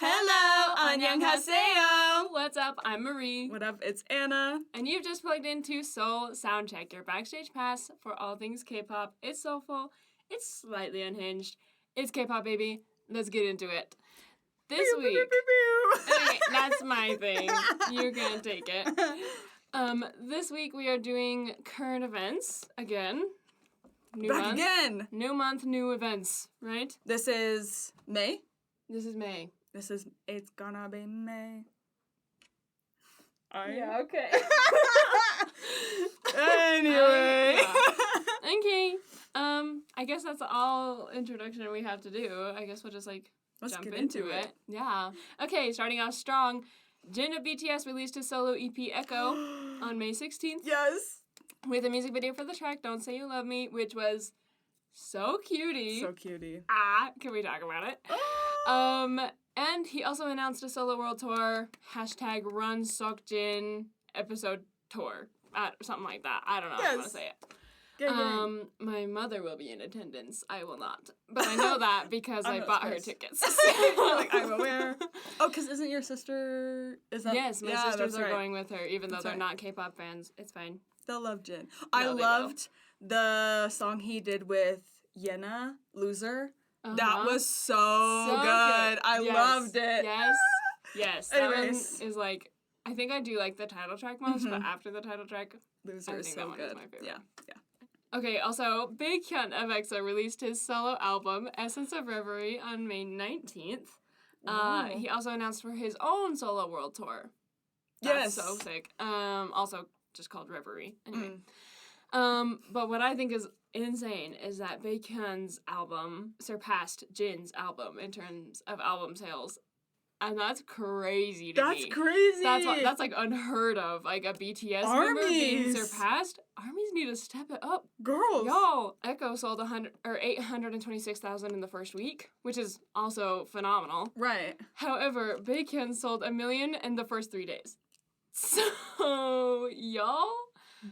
Hello, annyeonghaseyo. What's up? I'm Marie. What up? It's Anna. And you've just plugged into Seoul Soundcheck, your backstage pass for all things K-pop. It's soulful. It's slightly unhinged. It's K-pop, baby. Let's get into it. This week, okay, that's my thing. You can take it. This week we are doing current events again. New month, new events, right? This is May. This is May. It's gonna be May. Yeah, okay. Anyway. Okay. I guess that's all introduction we have to do. I guess we'll just Let's jump get into it. Yeah. Okay, starting off strong. Jin of BTS released his solo EP Echo on May 16th. Yes. With a music video for the track Don't Say You Love Me, which was so cutie. So cutie. Can we talk about it? And he also announced a solo world tour, #Run Seokjin episode tour. Something like that. I don't know how to say it. Gang. My mother will be in attendance. I will not. But I know that because I bought her tickets. I'm aware. Oh, because isn't your sister... Yes, my sisters are going with her, even though they're not K-pop fans. It's fine. They'll love Jin. I loved the song he did with Yena, Loser. That was so good. I loved it. Yes. Anyways. That one is I think I do like the title track most, but after the title track, Loser is so good. Is my favorite. Yeah. Okay, also, Baekhyun of EXO released his solo album, Essence of Reverie, on May 19th. He also announced for his own solo world tour. That's so sick. Also just called Reverie. Anyway. But what I think is insane is that Baekhyun's album surpassed Jin's album in terms of album sales. And that's crazy to me. That's crazy. That's unheard of. A BTS member being surpassed. Armies need to step it up. Girls. Yo, Echo sold 826,000 in the first week, which is also phenomenal. Right. However, Baekhyun sold 1 million in the first 3 days. So, y'all,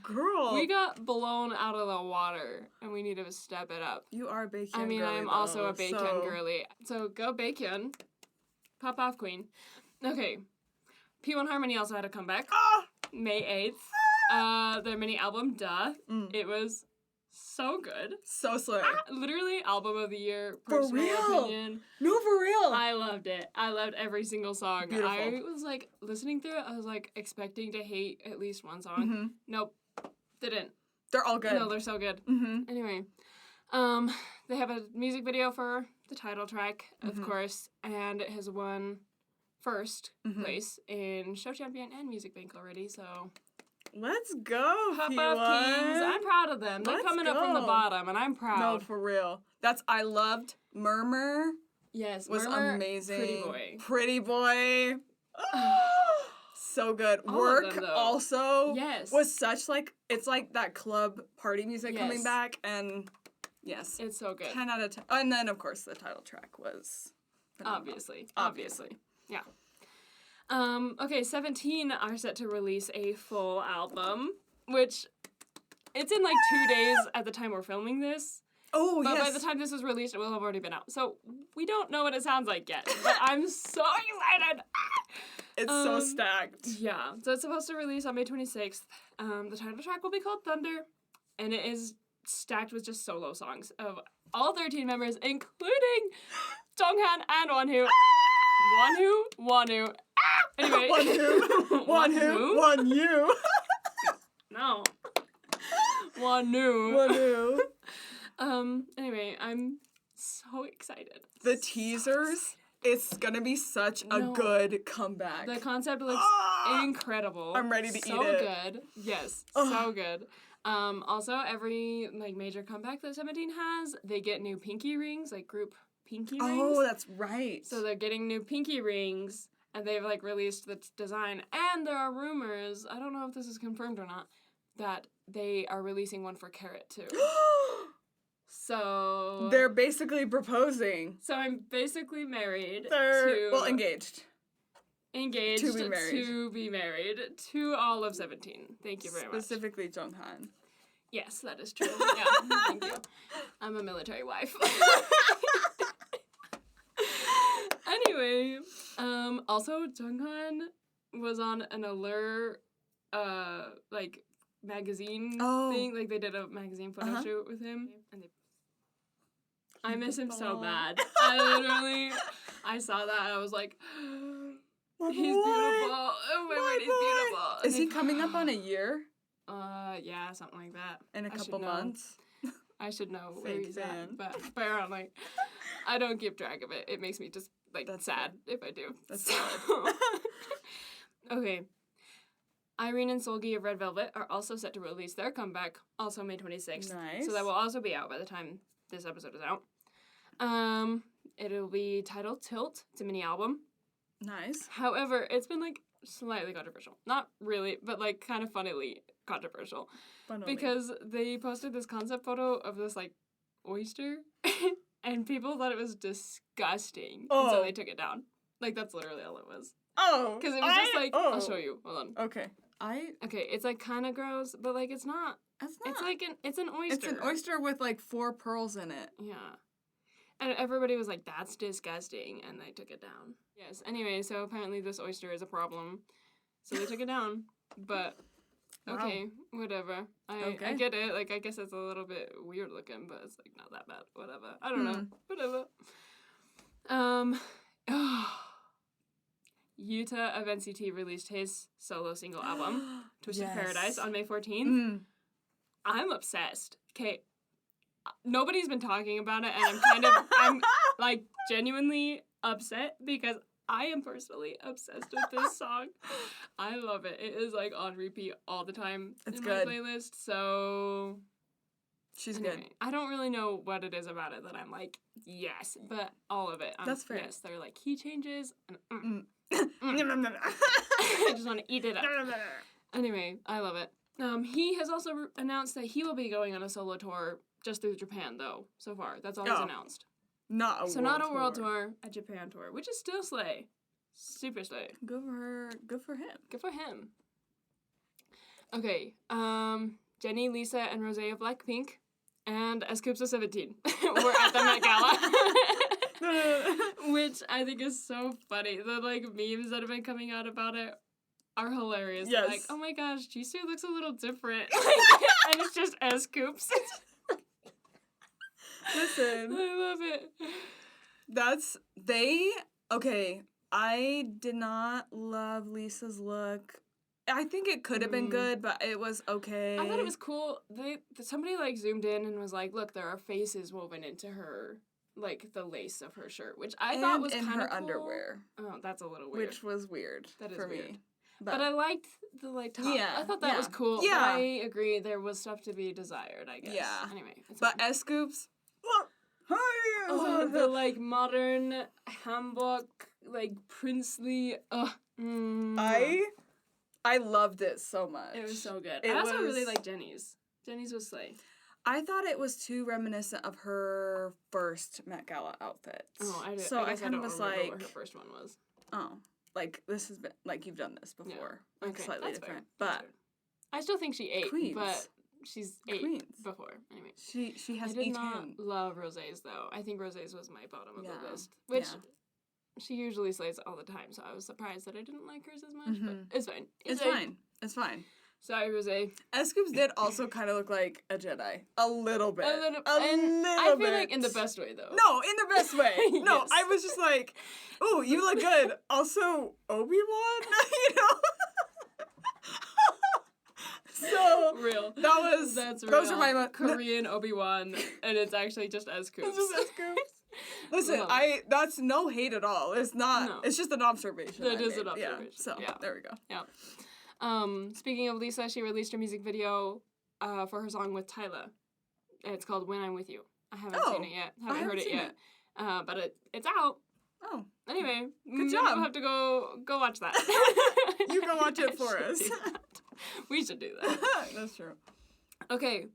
girl, we got blown out of the water, and we need to step it up. You are a Baekhyun I mean, girly, I'm also a Baekhyun girly. So go Baekhyun. Pop off, queen. Okay. P1 Harmony also had a comeback. May 8th. Their mini album, Duh. It was so good. So slay. Literally, album of the year. For Personal real? opinion. No, for real. I loved it. I loved every single song. Beautiful. I was listening through it, I was expecting to hate at least one song. Nope. Didn't. They're all good. No, they're so good. Anyway. They have a music video for the title track, of course, and it has won first place in Show Champion and Music Bank already, so... Let's go, Pop P1. off, Kings. I'm proud of them. They're coming up from the bottom, and I'm proud. No, for real. I loved Murmur. Yes, was Murmur, amazing. Pretty boy. So good. All Work of them, though. also was such it's that club party music coming back, and yes. It's so good. 10 out of 10. And then, of course, the title track was phenomenal. Obviously. Yeah. Okay, 17 are set to release a full album, which it's in 2 days at the time we're filming this. Oh, but by the time this is released, it will have already been out. So we don't know what it sounds like yet, but I'm so excited. It's so stacked. Yeah. So it's supposed to release on May 26th. The title track will be called Thunder, and it is stacked with just solo songs of all 13 members, including Jonghan and Wonwoo. Wonwoo. Anyway. Wonwoo. No. Wonwoo. Anyway, I'm so excited. The teasers, it's gonna be such a good comeback. The concept looks incredible. I'm ready to eat it. So good. Yes, so good. Also, every major comeback that 17 has, they get new pinky rings, group pinky rings. Oh, that's right. So they're getting new pinky rings, and they've released the design. And there are rumors, I don't know if this is confirmed or not, that they are releasing one for Carrot too. So they're basically proposing. So I'm basically married. Engaged. Engaged to be married to all of 17. Thank you very much. Specifically Jonghan. Yes, that is true. Yeah, thank you. I'm a military wife. Anyway, also Junghan was on an Allure, like, magazine thing. Like, they did a magazine photo shoot with him. And I miss him so bad. I saw that and I was like, he's beautiful. Oh my word, he's beautiful. Is he coming up on a year? Yeah, something like that. In a couple months? I should know where he's at, but apparently I don't keep track of it. It makes me just, like, that's sad if I do. That's sad. Okay. Irene and Solgi of Red Velvet are also set to release their comeback, also May 26th. Nice. So that will also be out by the time this episode is out. It'll be titled Tilt. It's a mini album. Nice. However, it's been, like, slightly controversial. Not really, but, like, kind of funnily controversial. Because they posted this concept photo of this, like, oyster, and people thought it was disgusting. And so they took it down. Like, that's literally all it was. Oh. Because it was just like, I'll show you. Hold on. Okay. Okay, it's, like, kind of gross, but, like, it's not. It's not. It's, like, it's an oyster. It's an oyster with, like, 4 pearls in it. Yeah. And everybody was like, that's disgusting, and they took it down. Yes, anyway, so apparently this oyster is a problem. So they took it down, but okay, whatever. I get it. Like, I guess it's a little bit weird looking, but it's, like, not that bad. Whatever. I don't know. Whatever. Yuta of NCT released his solo single album, Twisted Paradise, on May 14th. I'm obsessed. Okay, nobody's been talking about it, and I'm like, genuinely upset because I am personally obsessed with this song. I love it. It is, like, on repeat all the time in my playlist, so... She's anyway, good. I don't really know what it is about it that I'm like, yes, but all of it. That's fair. Yes, they're, like, key changes, and I just want to eat it up. Anyway, I love it. He has also announced that he will be going on a solo tour just through Japan, though, so far. That's all he's announced. Not a world tour, a Japan tour, which is still slay. Super slay. Good for him. Good for him. Okay, Jennie, Lisa, and Rosé of Blackpink, and Scoops of 17 were at the Met Gala. Which I think is so funny. The, like, memes that have been coming out about it are hilarious. Yes. Like, oh my gosh, Jisoo looks a little different. And it's just Scoops. Listen. I love it. Okay, I did not love Lisa's look. I think it could have been good, but it was okay. I thought it was cool. Somebody, like, zoomed in and was like, look, there are faces woven into her, like, the lace of her shirt, which I thought was kind of cool. And in her underwear. Oh, that's a little weird. Which was weird for weird. me. But I liked the, like, top. Yeah. I thought that was cool. Yeah. But I agree, there was stuff to be desired, I guess. Yeah. Anyway. But Scoops, the, like, modern hanbok, like, princely, I loved it so much. It was so good. I also really like Jennie's. Jennie's was slay. I thought it was too reminiscent of her first Met Gala outfit. Oh, I did. So I kind of was remember like, what her first one was. Oh, like, this has been, like, you've done this before. Yeah. Like, slightly that's different. Fair. But I still think she ate, Queens. but she's ate before. Anyway. She has I did eaten. not love Rosé's, though. I think Rosé's was my bottom of the list. Which she usually slays all the time, so I was surprised that I didn't like hers as much, but it's fine. It's fine. Sorry, Rosé. Scoops did also kind of look like a Jedi. A little bit. I feel like in the best way, though. No, in the best way. No, Yes. I was just like, oh, you look good. Also, Obi-Wan? You know? So, real. That's real. Those are my... Korean Obi-Wan, and it's actually just Scoops. It's just Scoops. Listen, that's no hate at all. It's not. No. It's just an observation. It is an observation. Yeah, so, there we go. Yeah. Speaking of Lisa, she released her music video for her song with Tyla. It's called When I'm With You. I haven't seen it yet. Haven't heard it yet. But it's out. Oh. Anyway, good job. We'll have to go watch that. You go watch it for us. We should do that. That's true. Okay.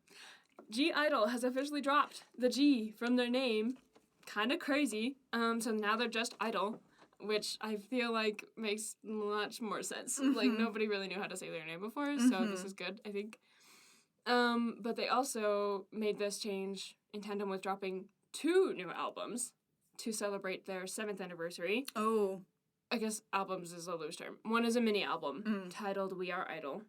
G-Idol has officially dropped the G from their name. Kind of crazy. So now they're just Idol, which I feel like makes much more sense. Mm-hmm. Like, nobody really knew how to say their name before, so this is good, I think. But they also made this change in tandem with dropping 2 new albums to celebrate their 7th anniversary. Oh. I guess albums is a loose term. One is a mini album titled We Are Idol.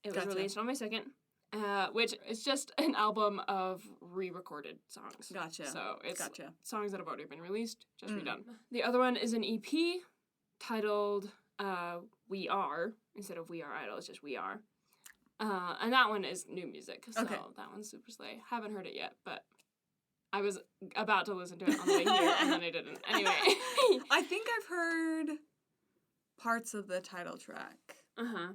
It was released on May 2nd, which is just an album of re-recorded songs. Gotcha. So it's songs that have already been released, just redone. The other one is an EP titled We Are, instead of We Are Idol, it's just We Are. And that one is new music, so that one's super slay. Haven't heard it yet, but I was about to listen to it on the way here, and then I didn't. Anyway. I think I've heard parts of the title track.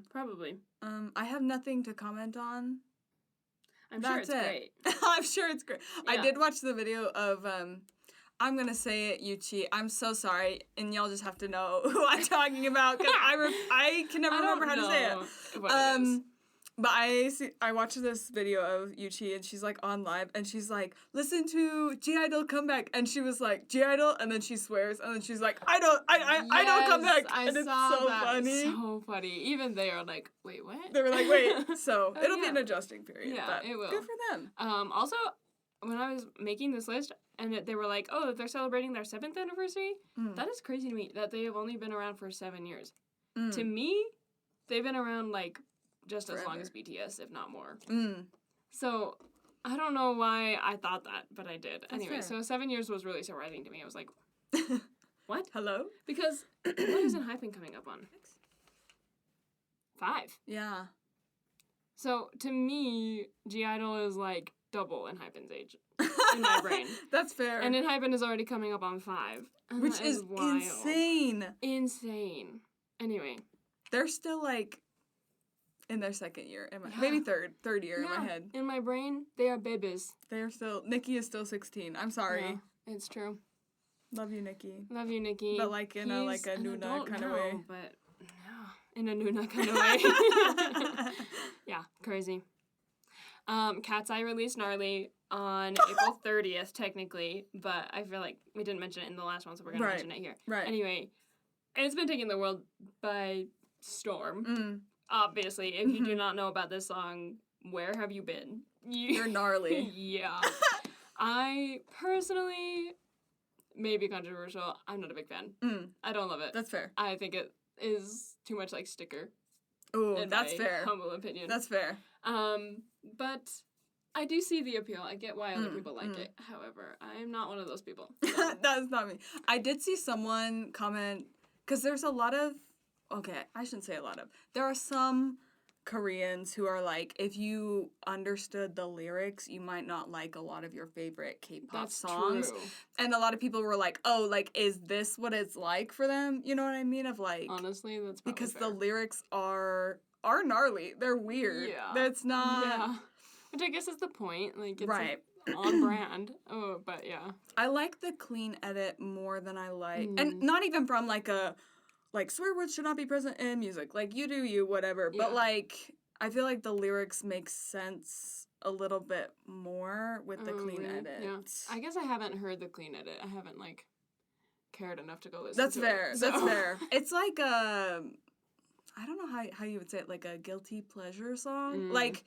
Probably. I have nothing to comment on. I'm sure it's great. I'm sure it's great. Yeah. I did watch the video of, I'm going to say it, Yuchi. I'm so sorry, and y'all just have to know who I'm talking about, because I can never remember how to say it. But I watched this video of Yuchi, and she's, like, on live, and she's like, listen to G-Idol come back, and she was like, G-Idol, and then she swears, and then she's like, I don't come back, and it's so funny. So funny. Even they are like, wait, what? They were like, wait, so it'll be an adjusting period. Yeah, but it will. Good for them. Also, when I was making this list, and they were like, oh, they're celebrating their 7th anniversary, that is crazy to me, that they have only been around for 7 years. To me, they've been around, like, just forever. As long as BTS, if not more. So, I don't know why I thought that, but I did. That's anyway, so 7 years was really surprising to me. I was like, what? Hello? Because, what isn't Hyphen coming up on? 5. Yeah. So, to me, G-Idol is, like, double in Hyphen's age. In my brain. That's fair. And Hyphen is already coming up on 5. Which is wild. Insane. Insane. Anyway. They're still, like, in their 2nd year, maybe third year in my head. In my brain, they are babies. They are still, Nikki is still 16. I'm sorry. Yeah, it's true. Love you, Nikki. Love you, Nikki. But like in a Nuna kind of way. But no, in a Nuna kind of way. Yeah, crazy. Cat's Eye released Gnarly on April 30th, technically, but I feel like we didn't mention it in the last one, so we're going to mention it here. Right. Anyway, it's been taking the world by storm. Obviously, if you do not know about this song, where have you been? You're gnarly. Yeah. I personally, may be controversial, I'm not a big fan. I don't love it. That's fair. I think it is too much like Sticker. Oh, that's fair. Humble opinion. That's fair. But I do see the appeal. I get why other people like it. However, I am not one of those people. So. That's not me. I did see someone comment, because there's a lot of, okay, I shouldn't say a lot of. There are some Koreans who are like, if you understood the lyrics, you might not like a lot of your favorite K-pop songs. True. And a lot of people were like, oh, like, is this what it's like for them? You know what I mean? Of like, honestly, that's probably because fair. The lyrics are gnarly. They're weird. Yeah. That's not. Yeah. Which I guess is the point. Like, it's right. On brand. Oh, but yeah. I like the clean edit more than I like, and not even from like a, like, swear words should not be present in music. Like, you do you, whatever. Yeah. But, like, I feel like the lyrics make sense a little bit more with the clean edit. Yeah. I guess I haven't heard the clean edit. I haven't, like, cared enough to go listen to fair. It. So. That's fair. It's like a, I don't know how you would say it, like a guilty pleasure song. Like,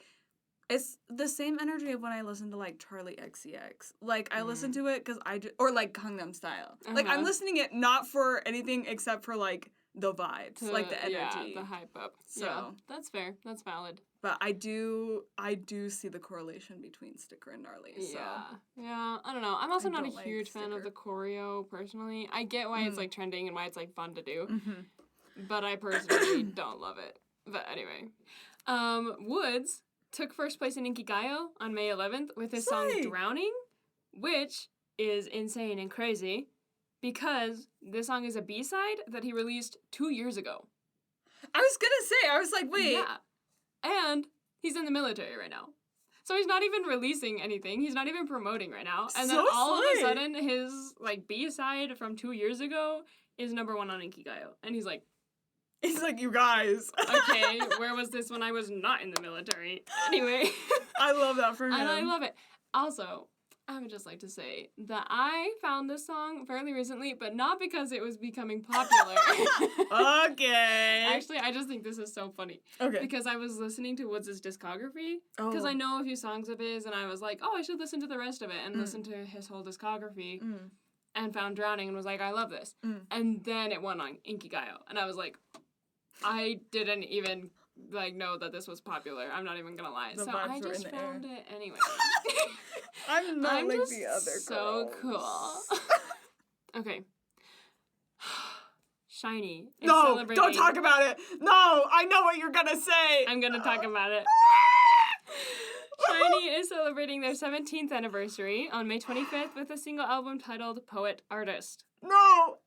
it's the same energy of when I listen to, like, Charlie XCX. Like, I listen to it because or, like, Gangnam Style. Like, I'm listening it not for anything except for, like, the vibes, like the energy. Yeah, the hype up. So yeah, that's fair. That's valid. But I do see the correlation between Sticker and Gnarly. So. Yeah. I don't know. I'm also not a huge fan of the choreo personally. I get why it's like trending and why it's like fun to do, but I personally don't love it. But anyway, Woods took first place in Inkigayo on May 11th with his song "Drowning," which is insane and crazy. Because this song is a B-side that he released 2 years ago. I was gonna say, I was like, wait. Yeah. And he's in the military right now. So he's not even releasing anything. He's not even promoting right now. And then all of a sudden, his, like, B-side from 2 years ago is #1 on Inkigayo. And he's like, you guys. Okay, where was this when I was not in the military? Anyway. I love that for him. And I love it. Also, I would just like to say that I found this song fairly recently, but not because it was becoming popular. Okay. Actually, I just think this is so funny. Okay. Because I was listening to Woods' discography, because I know a few songs of his, and I was like, oh, I should listen to the rest of it, and listen to his whole discography. and found Drowning and was like, I love this. And then it won on Inkigayo. And I was like, I didn't even, like, know that this was popular. I'm not even gonna lie. So I just found it anyway. I'm not like the other girls. So cool. Okay. SHINee. No, don't talk about it. No, I know what you're gonna say. I'm gonna talk about it. SHINee is celebrating their 17th anniversary on May 25th with a single album titled Poet Artist. No!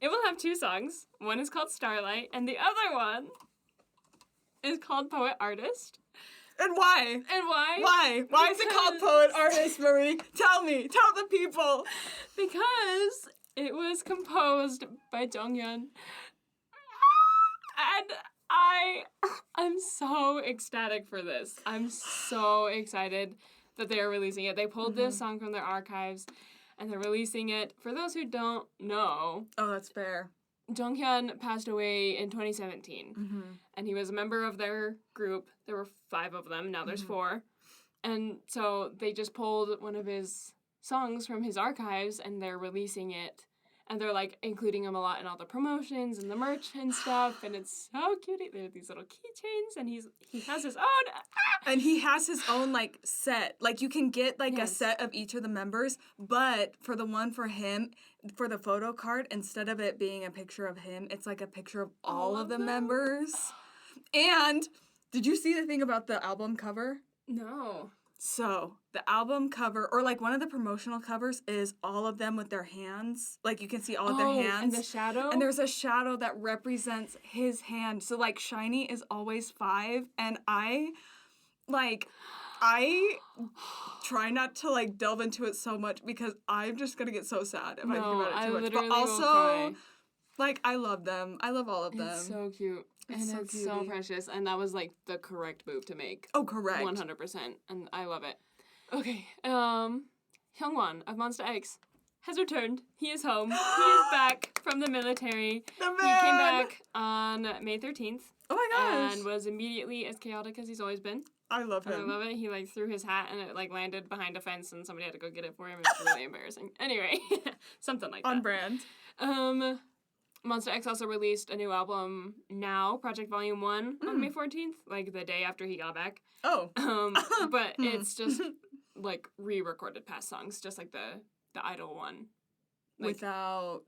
It will have 2 songs. One is called Starlight, and the other one is called Poet Artist. And why? And why? Why? Why is it called Poet Artist, Marie? Tell me. Tell the people. Because it was composed by Jonghyun. And I'm so ecstatic for this. I'm so excited that they are releasing it. They pulled this song from their archives, and they're releasing it. For those who don't know... Oh, that's fair. Jonghyun passed away in 2017, and he was a member of their group. There were 5 of them. Now there's 4. And so they just pulled one of his songs from his archives, and they're releasing it. And they're, like, including him a lot in all the promotions and the merch and stuff, and it's so cute. They have these little keychains, and he has his own... And he has his own, like, set. Like, you can get, like, a set of each of the members, but for the one for him, for the photo card, instead of it being a picture of him, it's, like, a picture of all of the members. And did you see the thing about the album cover? No. So, the album cover, or, like, one of the promotional covers is all of them with their hands. Like, you can see all of their hands. And the shadow? And there's a shadow that represents his hand. So, like, SHINee is always 5, and I try not to, like, delve into it so much because I'm just gonna get so sad if I think about it too much. But also, like, I love them. I love all of them. It's so cute. It's so precious. And that was, like, the correct move to make. Oh, correct. 100%. And I love it. Okay. Hyungwon of Monsta X has returned. He is home. He is back from the military. The man! He came back on May 13th. Oh my gosh. And was immediately as chaotic as he's always been. I love him. I love it. He, like, threw his hat and it, like, landed behind a fence and somebody had to go get it for him. It was really embarrassing. Anyway, something like that. On brand. Monsta X also released a new album now, Project Volume 1, on May 14th, like, the day after he got back. Oh. But it's just, like, re-recorded past songs, just like the Idol one. Like, without,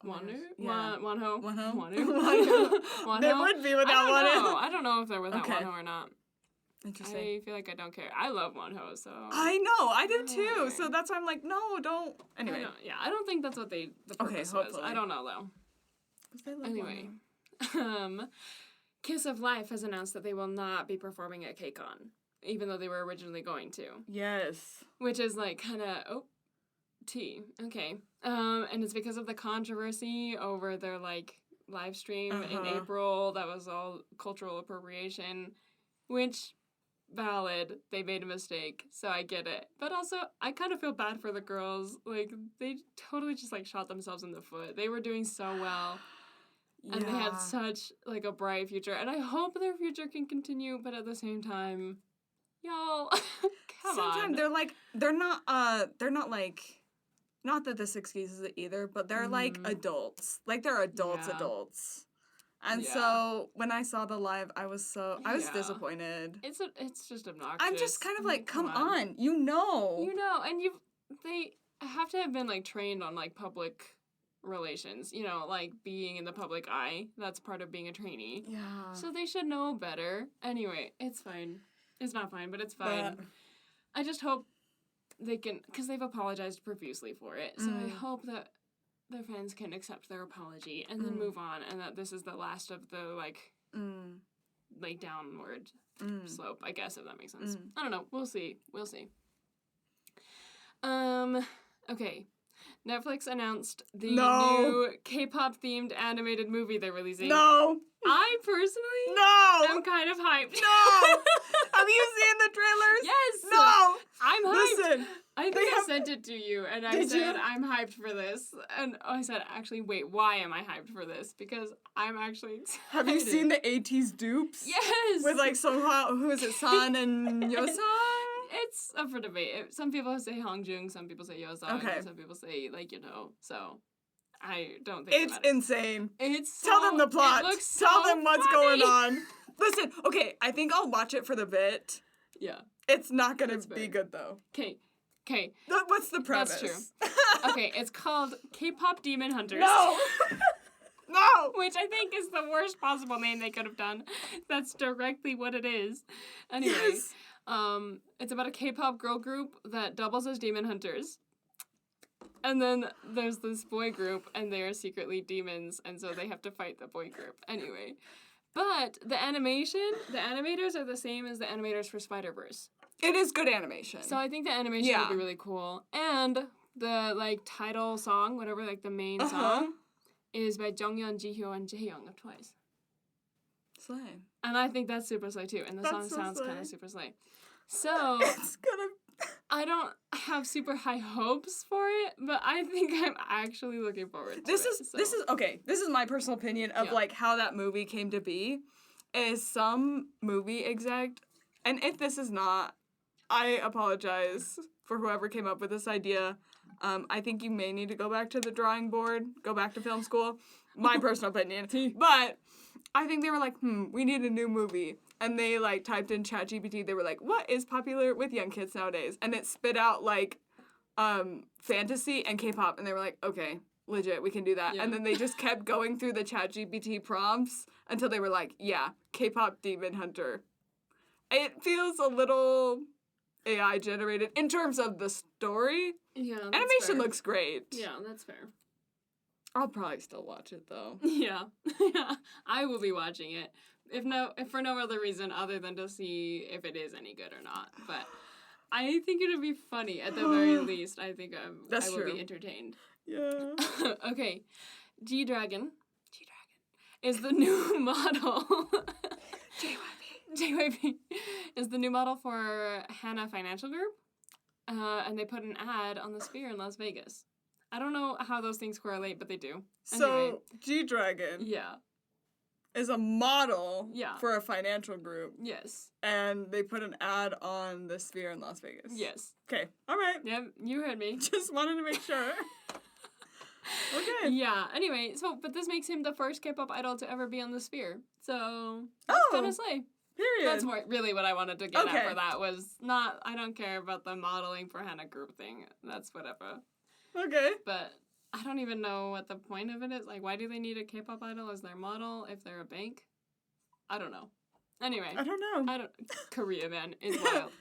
Wonho? Yeah. Wonho? Wonho. They would be without Wonho. I don't know if they're without Wonho or not. Interesting. I feel like I don't care. I love Wonho, so... I know, I do too. So that's why I'm like, no, don't. Anyway. I don't think that's what the purpose was. I don't know, though. Anyway. Kiss of Life has announced that they will not be performing at KCON, even though they were originally going to. Yes. Which is, like, kind of... Okay. And it's because of the controversy over their, like, live stream in April. That was all cultural appropriation, which... valid. They made a mistake, so I get it. But also, I kind of feel bad for the girls. Like, they totally just, like, shot themselves in the foot. They were doing so well. And they had such, like, a bright future. And I hope their future can continue, but at the same time, y'all, come on. Sometimes they're not, like, not that this excuses it either, but they're, like, adults. Like, they're adults. And so when I saw the live, I was disappointed. It's just obnoxious. I'm just kind of like, come on, you know, and they have to have been like trained on like public relations, you know, like being in the public eye. That's part of being a trainee. Yeah. So they should know better. Anyway, it's fine. It's not fine, but it's fine. I just hope they can, because they've apologized profusely for it. So I hope that their fans can accept their apology and then move on, and that this is the last of the, like, like, downward slope, I guess, if that makes sense. I don't know. We'll see. Okay. Netflix announced the new K-pop themed animated movie they're releasing. No! I personally am kind of hyped. No! Have you seen the trailers? Yes! No! I'm hyped. Listen. I think I sent it to you, and I said, I'm hyped for this. And I said, actually, wait, why am I hyped for this? Because I'm actually excited. Have you seen the 80s dupes? Yes! With, like, Songhwa, who is it, San and Yosan? it's up for debate. Some people say Hongjung, some people say Yozong, Okay. some people say, so I don't think It's insane. It's Tell them the plot. It looks Tell so them what's funny. going on. Listen, okay, I think I'll watch it for the bit. Yeah. It's not gonna be good, though. Okay. What's the premise? That's true. Okay, it's called K-pop Demon Hunters. No! No! Which I think is the worst possible name they could have done. That's directly what it is. Anyway, Yes. it's about a K-pop girl group that doubles as demon hunters. And then there's this boy group, and they are secretly demons, and so they have to fight the boy group. Anyway. But the animators are the same as the animators for Spider-Verse. It is good animation. So I think the animation would be really cool. And the, title song, whatever, the main song, is by Jonghyun, Jihyun, and Jaehyung of Twice. Slay. And I think that's super slay, too. And the song sounds kind of super slay. So, It's gonna... I don't have super high hopes for it, but I think I'm actually looking forward to it. This is my personal opinion of, how that movie came to be, is some movie exec, and if this is not, I apologize for whoever came up with this idea. I think you may need to go back to the drawing board, go back to film school. My personal opinion. But I think they were like, we need a new movie. And they, typed in ChatGPT. They were like, what is popular with young kids nowadays? And it spit out, fantasy and K-pop. And they were like, okay, legit, we can do that. Yeah. And then they just kept going through the ChatGPT prompts until they were like, yeah, K-pop Demon Hunter. It feels a little AI generated in terms of the story. Yeah, that's animation fair. Looks great. Yeah, that's fair. I'll probably still watch it though. Yeah, I will be watching it. If for no other reason other than to see if it is any good or not. But I think it'll be funny at the very least. I think I will be entertained. Yeah. Okay, G-Dragon is the new model. JYP is the new model for Hana Financial Group, and they put an ad on the Sphere in Las Vegas. I don't know how those things correlate, but they do. So, anyway. G-Dragon is a model for a financial group. Yes. And they put an ad on the Sphere in Las Vegas. Yes. Okay, all right. Yep, you heard me. Just wanted to make sure. Okay. Yeah, anyway, but this makes him the first K-pop idol to ever be on the Sphere. So, that's kind of slay. Period. That's really what I wanted to get at for that was not, I don't care about the modeling for Hana group thing. That's whatever. Okay. But I don't even know what the point of it is. Why do they need a K-pop idol as their model if they're a bank? I don't know. Anyway. I don't know. Korea, man, is wild.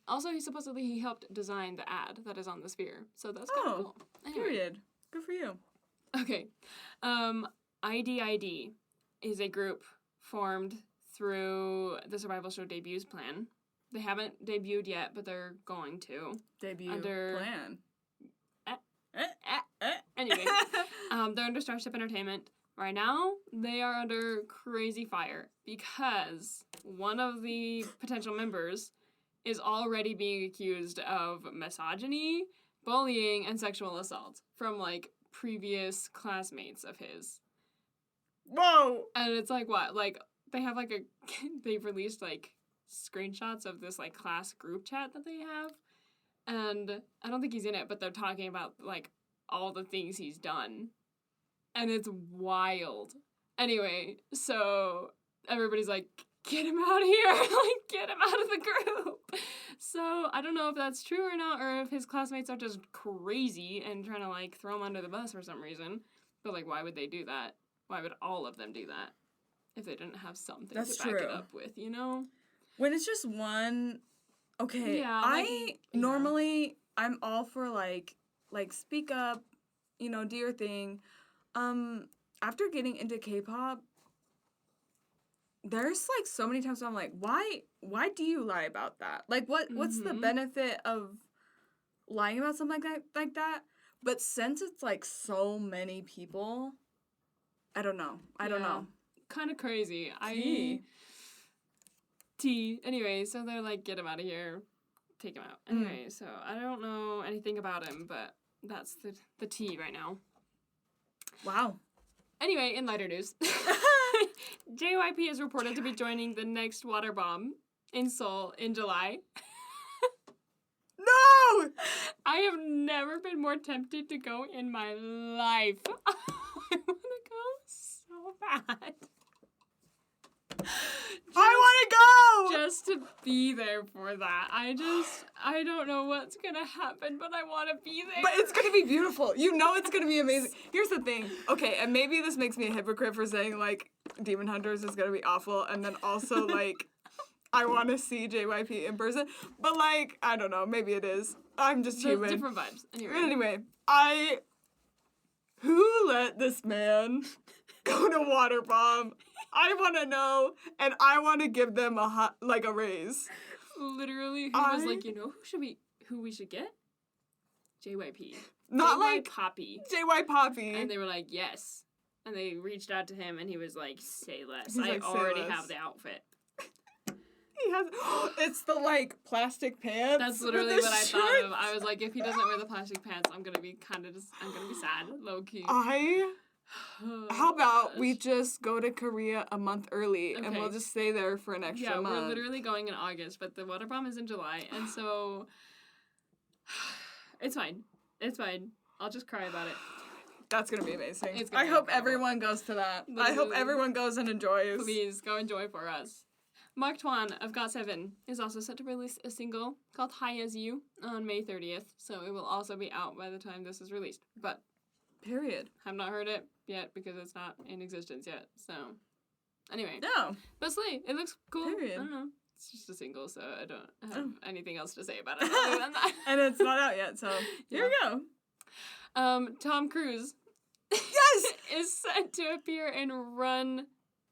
Also, he helped design the ad that is on the Sphere. So that's kind of cool. Anyway. Period. Good for you. Okay. IDID is a group formed through the survival show Debuts plan. They haven't debuted yet, but they're going to. Plan. Anyway, they're under Starship Entertainment. Right now, they are under crazy fire because one of the potential members is already being accused of misogyny, bullying, and sexual assault from, previous classmates of his. Whoa! And it's what? They have, they've released, screenshots of this, class group chat that they have. And I don't think he's in it, but they're talking about, all the things he's done. And it's wild. Anyway, so everybody's get him out of here. Get him out of the group. So I don't know if that's true or not, or if his classmates are just crazy and trying to, throw him under the bus for some reason. But, why would they do that? Why would all of them do that if they didn't have something to back it up with, you know? When it's just one... Okay, yeah, normally, I'm all for, speak up, do your thing. After getting into K-pop, there's, so many times where I'm why do you lie about that? What's the benefit of lying about something like that? But since it's, so many people, I don't know. I don't know. Kind of crazy. Anyway, so they're get him out of here, take him out. Anyway, so I don't know anything about him, but that's the tea right now. Wow. Anyway, in lighter news, JYP is reported to be joining the next Waterbomb in Seoul in July. No! I have never been more tempted to go in my life. I want to go so bad. I want to go! Just to be there for that. I don't know what's going to happen, but I want to be there. But it's going to be beautiful. You know it's going to be amazing. Here's the thing. Okay, and maybe this makes me a hypocrite for saying, like, Demon Hunters is going to be awful, and then also, like, I want to see JYP in person. But, like, I don't know. Maybe it is. I'm just human. Different vibes. Anyway, who let this man go to Waterbomb? I want to know, and I want to give them a raise. Literally, who was like, you know, who we should get? JYP. Not JY like Poppy. JY Poppy. And they were like, yes. And they reached out to him, and he was like, say less. He's I like, already "Say less." have the outfit. He has. It's the like plastic pants. That's literally what I thought of. I was like, if he doesn't wear the plastic pants, I'm gonna be sad, low key. How about we just go to Korea a month early and we'll just stay there for an extra month? Yeah, we're literally going in August, but the Waterbomb is in July, and so it's fine. It's fine. I'll just cry about it. That's gonna be amazing. I hope everyone goes to that. Literally. I hope everyone goes and enjoys. Please go enjoy for us. Mark Twan of GOT7 is also set to release a single called High As You on May 30th, so it will also be out by the time this is released. But period. Have not heard it yet because it's not in existence yet. So anyway. No. But Slay, it looks cool. Period. I don't know. It's just a single, so I don't have anything else to say about it other than that. And it's not out yet, so here we go. Tom Cruise yes! is set to appear in Run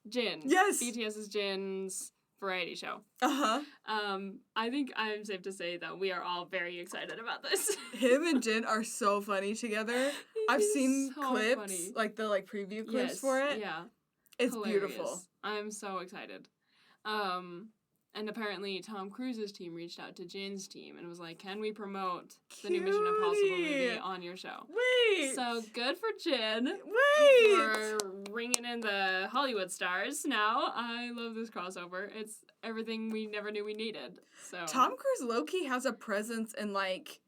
Jin. Yes! BTS's Jin's variety show. Uh-huh. I think I'm safe to say that we are all very excited about this. Him and Jin are so funny together. I've seen so clips, funny. like the preview clips for it. Yeah. It's hilarious. Beautiful. I'm so excited. And apparently Tom Cruise's team reached out to Jin's team and was like, can we promote the new Mission Impossible movie on your show? Wait! So good for Jin. Wait! For ringing in the Hollywood stars now. I love this crossover. It's everything we never knew we needed. So Tom Cruise low-key has a presence in, like,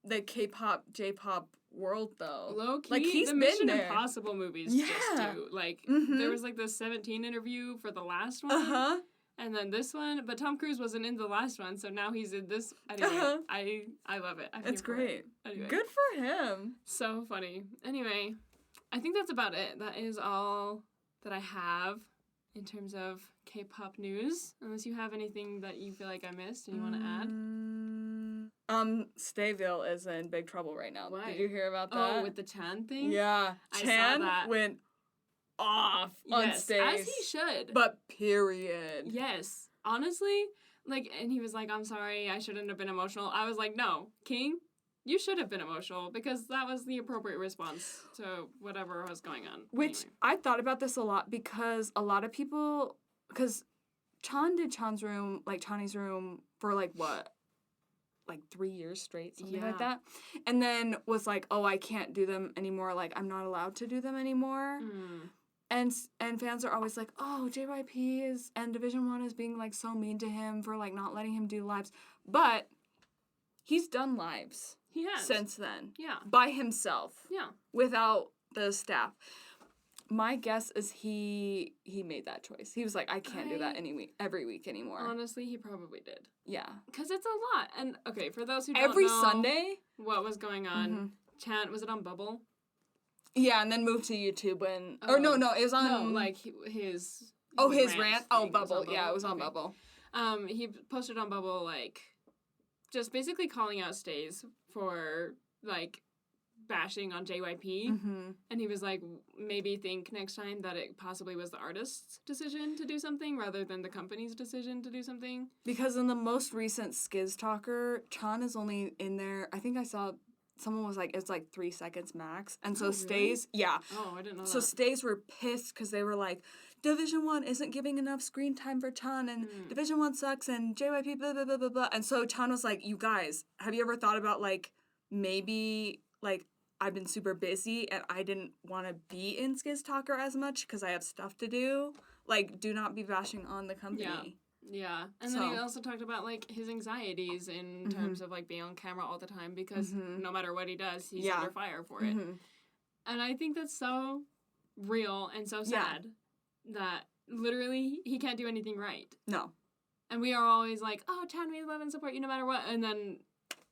the K-pop, J-pop world, though. Low-key, like, he's the been Mission there. Impossible movies just do. Like, there was, like, the 17 interview for the last one. Uh-huh. And then this one, but Tom Cruise wasn't in the last one, so now he's in this. Anyway, I love it. It's great. Anyway. Good for him. So funny. Anyway, I think that's about it. That is all that I have in terms of K-pop news. Unless you have anything that you feel like I missed and you want to add. Stayville is in big trouble right now. Why? Did you hear about that? Oh, with the Chan thing? Yeah. Chan went off on stage. As he should. But period. Yes. Honestly, like, and he was like, I'm sorry, I shouldn't have been emotional. I was like, no, King, you should have been emotional because that was the appropriate response to whatever was going on. Which I thought about this a lot because a lot of people, because Chan did Chan's room, like Chani's room for like what? Like 3 years straight, something like that. And then was like, oh, I can't do them anymore. Like, I'm not allowed to do them anymore. And fans are always like, oh, JYP is, and Division 1 is being, like, so mean to him for, like, not letting him do lives. But he's done lives. He has. Since then. Yeah. By himself. Yeah. Without the staff. My guess is he made that choice. He was like, I can't do that every week anymore. Honestly, he probably did. Yeah. Because it's a lot. And, okay, for those who don't every know Sunday? What was going on, Chan, was it on Bubble? Yeah, and then moved to YouTube when... Oh. Or no, it was on... No, like his his rant? Oh, Bubble. Yeah, it was on Bubble. He posted on Bubble, like, just basically calling out Stays for, like, bashing on JYP. And he was like, maybe think next time that it possibly was the artist's decision to do something rather than the company's decision to do something. Because in the most recent Skiz Talker, Chan is only in there... I think I saw... Someone was like, it's like 3 seconds max. And so Stays, yeah. Oh, I didn't know so that. Stays were pissed because they were like, Division 1 isn't giving enough screen time for Chan, and Division 1 sucks, and JYP, blah, blah, blah, blah, blah. And so Chan was like, you guys, have you ever thought about, like, maybe, like, I've been super busy, and I didn't want to be in Skiz Talker as much because I have stuff to do? Like, do not be bashing on the company. Yeah. And then he also talked about, like, his anxieties in terms of, like, being on camera all the time because no matter what he does, he's under fire for it. And I think that's so real and so sad that literally he can't do anything right. No. And we are always like, oh, Chad, we love and support you no matter what. And then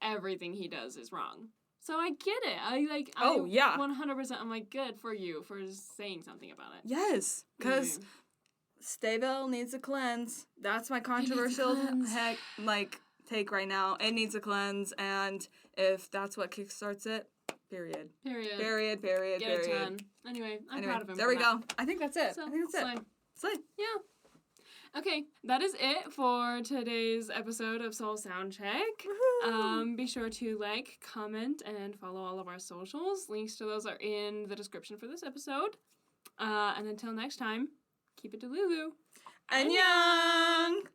everything he does is wrong. So I get it. I 100%, I'm like, good for you for saying something about it. Yes, because Stayville needs a cleanse. That's my controversial take right now. It needs a cleanse, and if that's what kickstarts it, period. Get it done. Anyway, I'm proud of him. There we go. I think that's it. So, I think that's it. Slay. Yeah. Okay, that is it for today's episode of Soul Soundcheck. Be sure to like, comment, and follow all of our socials. Links to those are in the description for this episode. And until next time, keep it delulu. Annyeong!